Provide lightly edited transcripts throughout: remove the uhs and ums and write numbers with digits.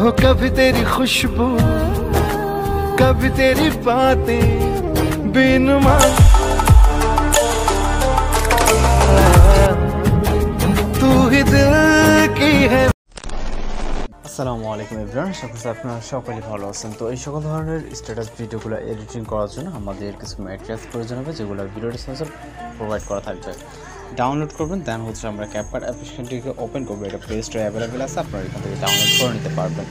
हो कभी तेरी खुशबू कभी तेरी बातें बिन मांग तू ही दिल की है। আসসালামু আলাইকুম এভরিওয়ান, আশা করছি আপনারা সকলে ভালো আছেন। তো এই সকল ধরনের স্ট্যাটাস ভিডিওগুলো এডিটিং করার জন্য আমাদের কিছু ম্যাটেরিয়ালস প্রয়োজন হবে, যেগুলো ভিডিও ডিসক্রিপশনে প্রোভাইড করা থাকবে। ডাউনলোড করবেন, দেন হচ্ছে আমরা ক্যাপকাট অ্যাপ্লিকেশনটিকে ওপেন করবো। এটা প্লে স্টোরে অ্যাভেলেবেল আছে, আপনারা এখান থেকে ডাউনলোড করে নিতে পারবেন।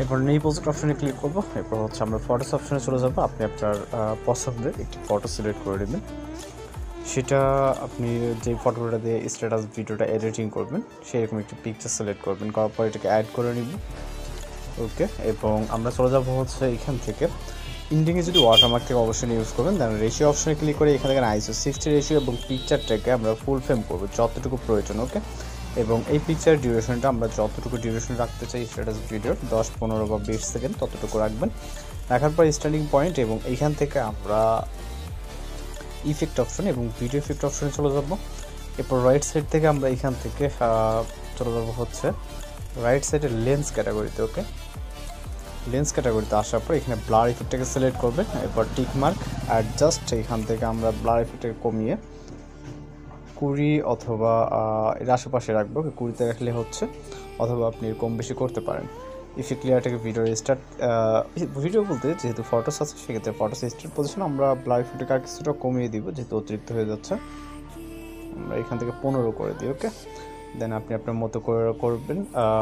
এরপর নিউ প্রজেক্ট অপশনে ক্লিক করবো। এরপর হচ্ছে আমরা ফটোস অপশনে চলে যাবো। আপনি আপনার পছন্দের একটি ফটো সিলেক্ট করে নেবেন। সেটা আপনি যে ফটোটা দিয়ে স্ট্যাটাস ভিডিওটা এডিটিং করবেন সেরকম একটি পিকচার সিলেক্ট করবেন, করার পর এটাকে অ্যাড করে নিব। ওকে, এবং আমরা চলে যাবো হচ্ছে এখান থেকে ইন্ডিংয়ে যদি ওয়াটারমার্ক থেকে অবশ্যই ইউজ করবেন। দেন রেশিও অপশনে ক্লিক করে এখান থেকে ISO 60 রেশিও এবং পিকচারটাকে আমরা ফুল ফ্রেম করবো যতটুকু প্রয়োজন। ওকে, এবং এই পিকচার ডিউরেশনটা আমরা যতটুকু ডিউরেশন রাখতে চাই স্ট্যাটাস ভিডিওর 10, 15 বা 20 সেকেন্ড ততটুকু রাখবেন। রাখার পর স্টার্টিং পয়েন্ট এবং এইখান থেকে আমরা ইফেক্ট অপশন এবং ভিডিও ইফেক্ট অপশনে চলে যাব। এরপর রাইট সাইড থেকে আমরা এখান থেকে চলে যাব হচ্ছে রাইট সাইডের লেন্স ক্যাটাগরিতে। ওকে, লেন্স ক্যাটাগরিতে আসার পর এখানে ব্লার ইফেক্টটাকে সিলেক্ট করবেন। এরপর টিক মার্ক অ্যাডজাস্ট, এখান থেকে আমরা ব্লার ইফেক্টটাকে কমিয়ে 20 অথবা এর আশেপাশে রাখবো। 20তে রাখলে হচ্ছে, অথবা আপনি কম বেশি করতে পারেন। ইফেক্ট লেয়ারটাকে ভিডিও স্টার্ট ভিডিও বলতে যেহেতু ফটোস আছে সেক্ষেত্রে ফটোস স্টার্ট পজিশন আমরা ব্লার ইফেক্টটাকে আর কিছুটা কমিয়ে দিব, যেহেতু অতিরিক্ত হয়ে যাচ্ছে। আমরা এখান থেকে 15 করে দিই। ওকে, দেন আপনি আপনার মতো করে করবেন,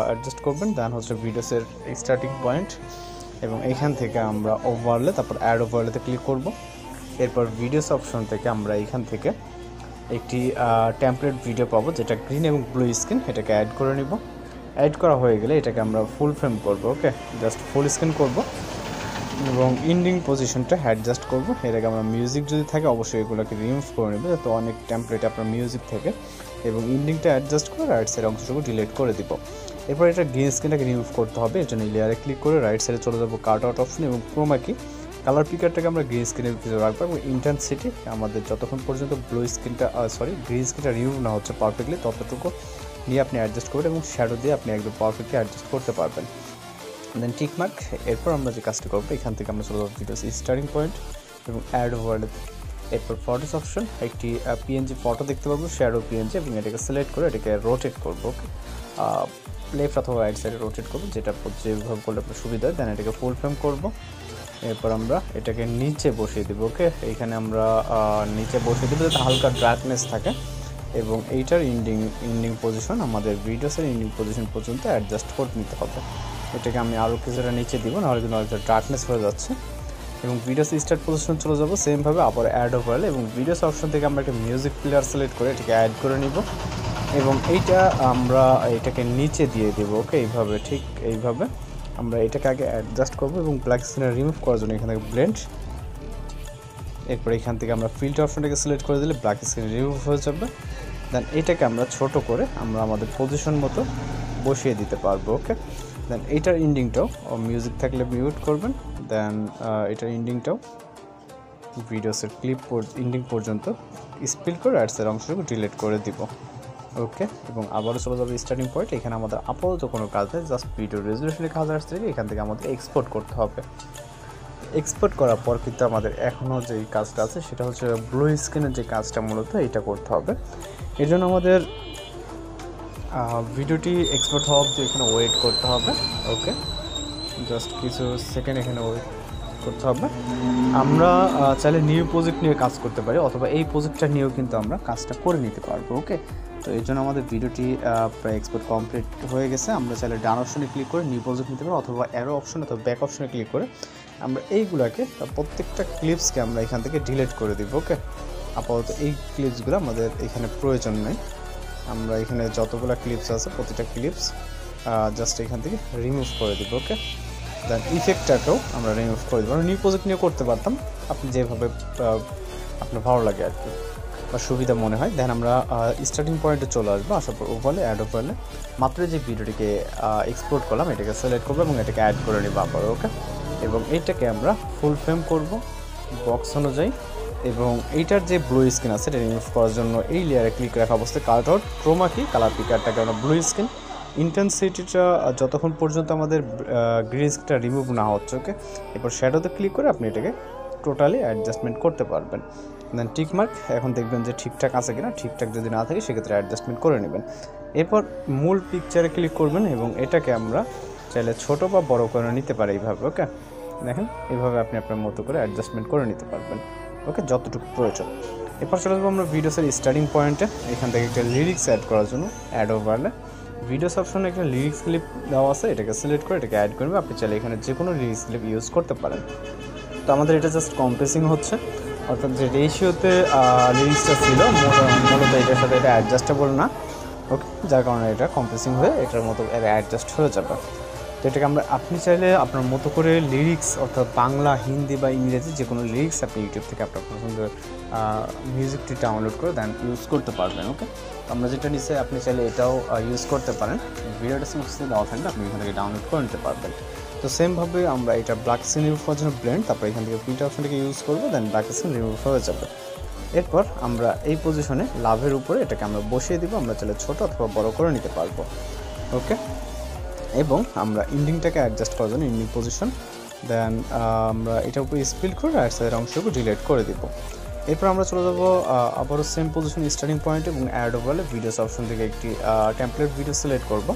অ্যাডজাস্ট করবেন। দেন হচ্ছে ভিডিওসের স্টার্টিং পয়েন্ট এবং এখান থেকে আমরা ওভারলে, তারপর অ্যাড ওভারলেতে ক্লিক করব। এরপর ভিডিওস অপশন থেকে আমরা এখান থেকে একটি টেমপ্লেট ভিডিও পাবো যেটা গ্রিন এবং ব্লু স্ক্রিন, এটাকে অ্যাড করে নিব। অ্যাড করা হয়ে গেলে এটাকে আমরা ফুল ফ্রেম করব। ওকে, জাস্ট ফুল স্ক্রিন করব এবং ইন্ডিং পজিশনটা অ্যাডজাস্ট করব। এটাকে আমরা মিউজিক যদি থাকে অবশ্যই এগুলোকে রিমুভ করে নেব, যাতে অনেক টেমপ্লেটে আপনার মিউজিক থাকে, এবং ইন্ডিংটা অ্যাডজাস্ট করে রাইট সাইড অংশটুকু ডিলিট করে দিব। এরপর এটা গ্রিন স্ক্রিনটাকে রিমুভ করতে হবে। এর জন্য লেয়ারে ক্লিক করে রাইট সাইডে চলে যাবো কাট আউট অপশন এবং ক্রোমা কি কালার পিকারটাকে আমরা গ্রিন স্ক্রিনের ভিতরে রাখবো এবং ইন্টেন্সিটি আমাদের যতক্ষণ পর্যন্ত ব্লু স্ক্রিনটা গ্রিন স্ক্রিনটা রিমুভ না হচ্ছে পারফেক্টলি ততটুকু নিয়ে আপনি অ্যাডজাস্ট করবেন এবং শ্যাডো দিয়ে আপনি একদম পারফেক্টলি অ্যাডজাস্ট করতে পারবেন। দেন টিক মার্ক। এরপর আমরা যে কাজটা করবো এখান থেকে আমরা চলে যাবো ভিডিওস স্টার্টিং পয়েন্ট এবং অ্যাড ওভারলে। এরপর ফটোস অপশন, একটি PNG ফটো দেখতে পাবো, শ্যাডো PNG, এবং এটাকে সিলেক্ট করে এটাকে রোটেট করবো। ওকে, লেফট অথবা রাইট সাইডে রোটেট করবো, যেটা যেভাবে করলে আপনার সুবিধা হয়। দেন এটাকে ফুল ফ্রেম করবো। এরপর আমরা এটাকে নিচে বসিয়ে দেবো। ওকে, এইখানে আমরা নিচে বসিয়ে দেবো যাতে হালকা ডার্কনেস থাকে, এবং এইটার ইন্ডিং পজিশন আমাদের ভিডিওসের ইন্ডিং পজিশন পর্যন্ত অ্যাডজাস্ট করে নিতে হবে। এটাকে আমি আরও কিছুটা নিচে দিব, নাহলে কিন্তু অনেকটা ডার্কনেস হয়ে যাচ্ছে। এবং ভিডিওস স্টার্ট পজিশন চলে যাবো সেমভাবে, আবার অ্যাড ওভারলে এবং ভিডিওস অপশন থেকে আমরা একটা মিউজিক প্লেয়ার সিলেক্ট করে এটাকে অ্যাড করে নিব এবং এইটা আমরা এটাকে নিচে দিয়ে দেবো। ওকে, এইভাবে, ঠিক এইভাবে আমরা এটাকে আগে অ্যাডজাস্ট করবো এবং ব্ল্যাক স্ক্রিনে রিমুভ করার জন্য এখান থেকে ব্লেন্ড। এরপর এখান থেকে আমরা ফিল্টার অপশনটাকে সিলেক্ট করে দিলে ব্ল্যাক স্ক্রিন রিমুভ হয়ে যাবে। দেন এটাকে আমরা ছোট করে আমরা আমাদের পজিশন মতো বসিয়ে দিতে পারবো। ওকে, দেন এইটার ইন্ডিংটাও মিউজিক থাকলে মিউট করবেন। দেন এটার ইন্ডিংটাও ভিডিওসের ক্লিপ ইন্ডিং পর্যন্ত স্পিল করে রাইটসের অংশটুকু ডিলিট করে দিব। ওকে, এবং আবারও চলে যাবে স্টার্টিং পয়েন্ট। এখানে আমাদের আপাতত কোনো কাজ নেই, জাস্ট ভিডিও রেজলিউশনের কাজ আসছে, এখান থেকে আমাদের এক্সপোর্ট করতে হবে। এক্সপোর্ট করার পর কিন্তু আমাদের এখনও যেই কাজটা আছে সেটা হচ্ছে ব্লু স্ক্রিনের যে কাজটা মূলত এটা করতে হবে। এর জন্য আমাদের ভিডিওটি এক্সপোর্ট হওয়া অবধি এখানে ওয়েট করতে হবে। ওকে, জাস্ট কিছু সেকেন্ড এখানে ওয়েট করতে হবে। আমরা চাইলে নিউ প্রজেক্ট নিয়ে কাজ করতে পারি, অথবা এই প্রজেক্টটা নিয়েও কিন্তু আমরা কাজটা করে নিতে পারবো। ওকে, তো এই জন্য আমাদের ভিডিওটি প্রায় এক্সপোর্ট কমপ্লিট হয়ে গেছে। আমরা চাইলে ডান অপশনে ক্লিক করে নিউ প্রজেক্ট নিতে পারি, অথবা অ্যারো অপশন অথবা ব্যাক অপশনে ক্লিক করে আমরা এইগুলাকে প্রত্যেকটা ক্লিপসকে আমরা এখান থেকে ডিলিট করে দিব। ওকে, আপাতত এই ক্লিপসগুলো আমাদের এখানে প্রয়োজন নেই। আমরা এখানে যতগুলো ক্লিপস আছে প্রতিটা ক্লিপস জাস্ট এখান থেকে রিমুভ করে দিব। ওকে, দেন ইফেক্টটাকেও আমরা রিমুভ করে দেবো। নিউ প্রজেক্ট নিয়ে করতে পারতাম, আপনি যেভাবে আপনার ভালো লাগে আর কি বা সুবিধা মনে হয়। দেন আমরা স্টার্টিং পয়েন্টে চলে আসবো, আসার পর ওভারলে অ্যাড ওভারলে মাত্র যে ভিডিওটিকে এক্সপোর্ট করলাম এটাকে সিলেক্ট করবো এবং এটাকে অ্যাড করে নিব আবার। ওকে, এবং এইটাকে আমরা ফুল ফ্রেম করব বক্স অনুযায়ী, এবং এইটার যে ব্লু স্ক্রিন আছে এটা রিমুভ করার জন্য এই লেয়ারে ক্লিক রাখা অবস্থায় কাট আউট ক্রোমা কি কালার পিকারটাকে আমরা ব্লু স্ক্রিন ইন্টেন্সিটিটা যতক্ষণ পর্যন্ত আমাদের গ্রেসটা রিমুভ না হচ্ছে, ওকে। এরপর শ্যাডোতে ক্লিক করে আপনি এটাকে টোটালি অ্যাডজাস্টমেন্ট করতে পারবেন। দেন টিক মার্ক, এখন দেখবেন যে ঠিকঠাক আছে কিনা। ঠিকঠাক যদি না থাকে সেক্ষেত্রে অ্যাডজাস্টমেন্ট করে নেবেন। এরপর মূল পিকচারে ক্লিক করবেন এবং এটাকে আমরা চাইলে ছোটো বা বড়ো করে নিতে পারি এইভাবে, ওকে। দেখেন এইভাবে আপনি আপনার মতো করে অ্যাডজাস্টমেন্ট করে নিতে পারবেন, ওকে, যতটুকু প্রয়োজন। এরপর চলে যাবো আমরা ভিডিওসের স্টার্টিং পয়েন্টে। এখান থেকে একটা লিরিক্স অ্যাড করার জন্য অ্যাড ওভারলে ভিডিওস অপশনে একটা লিরিক্স ক্লিপ দেওয়া আছে, এটাকে সিলেক্ট করে এটাকে অ্যাড করবে। আপনি চাইলে এখানে যে কোনো লিরিক্স ক্লিপ ইউজ করতে পারেন। তো আমাদের এটা জাস্ট কম্প্রেসিং হচ্ছে, অর্থাৎ যে রেশিওতে লিরিক্সটা ছিল মূলত এটার সাথে এটা অ্যাডজাস্টেবল না, ওকে, যার কারণে এটা কম্প্রেসিং হয়ে এটার মতো অ্যাডজাস্ট হয়ে যাবে। তো এটাকে আপনি চাইলে আপনার মতো করে লিরিক্স, অর্থাৎ বাংলা, হিন্দি বা ইংরেজি যে কোনো লিরিক্স আপনি ইউটিউব থেকে আপনার পছন্দের মিউজিকটি ডাউনলোড করে দেন ইউজ করতে পারবেন, ওকে। তো আমরা যেটা নিচে আপনি চাইলে এটাও ইউজ করতে পারেন। ভিডিও ডেসক্রিপশনে দেওয়া থাকলে আপনি এখান থেকে ডাউনলোড করে নিতে পারবেন। তো সেমভাবে আমরা এটা ব্ল্যাক স্ক্রিন রিমুভ করার জন্য ব্লেন্ড, তারপর এখান থেকে প্রিন্ট অপশনটাকে ইউজ করবো, দেন ব্ল্যাক স্ক্রিন রিমুভ হয়ে যাবে। এরপর আমরা এই পজিশনে লাভের উপরে এটাকে আমরা বসিয়ে দিব। আমরা চাইলে ছোটো অথবা বড় করে নিতে পারবো, ওকে। এবং আমরা ইন্ডিংটাকে অ্যাডজাস্ট করার জন্য ইন্ডিং পজিশন, দেন আমরা এটার উপরে স্পিড করে রাইট সাইডের অংশটুকু ডিলিট করে দিব। এরপর আমরা চলে যাবো আবারও সেম পজিশন স্টার্টিং পয়েন্ট এবং অ্যাড ওভারলে ভিডিওস অপশন থেকে একটি টেমপ্লেট ভিডিও সিলেক্ট করব।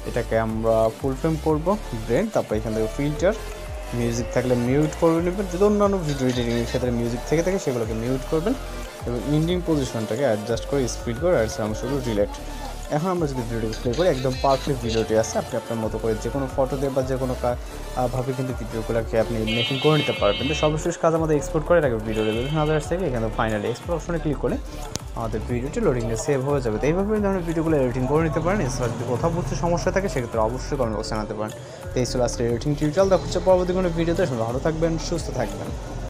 এটাকে আমরা ফুল ফ্রেম করব, ব্রেন, তারপর এখান থেকে ফিল্টার, মিউজিক থাকলে মিউট করে নেবেন। যদি অন্যান্য ভিডিও এডিটিংয়ের ক্ষেত্রে মিউজিক থেকে থাকে সেগুলোকে মিউট করবেন এবং ইন্ডিং পজিশনটাকে অ্যাডজাস্ট করে স্পিড করে রাইট সাইড অংশটুকু ডিলিট। এখন আমরা যদি ভিডিওটি প্লে করি, একদম পারফেক্ট ভিডিওটি আছে। আপনি আপনার মতো করে যে কোনো ফটো দিয়ে বা যে কোনো ভাবে কিন্তু ভিডিওগুলোকে আপনি মেকিং করে নিতে পারবেন। তো সর্বশেষ কাজ আমাদের এক্সপোর্ট করে রাখবে ভিডিও রেজলিউশন আদার্স থেকে। এখানে ফাইনালি এক্সপোর্ট অপশনে ক্লিক করে আমাদের ভিডিওটি লোডিংয়ে সেভ হয়ে যাবে। তো এইভাবে ধরনের ভিডিওগুলো এডিটিং করে নিতে পারেন। এছাড়া যদি কোথাও বুঝতে সমস্যা থাকে সেক্ষেত্রে অবশ্যই কমেন্ট বক্সে জানাতে পারেন। তো এই ছিল আজকে এডিটিং টিউটোরিয়াল। দেখা হচ্ছে পরবর্তী কোনো ভিডিওতে। ভালো থাকবেন, সুস্থ থাকবেন।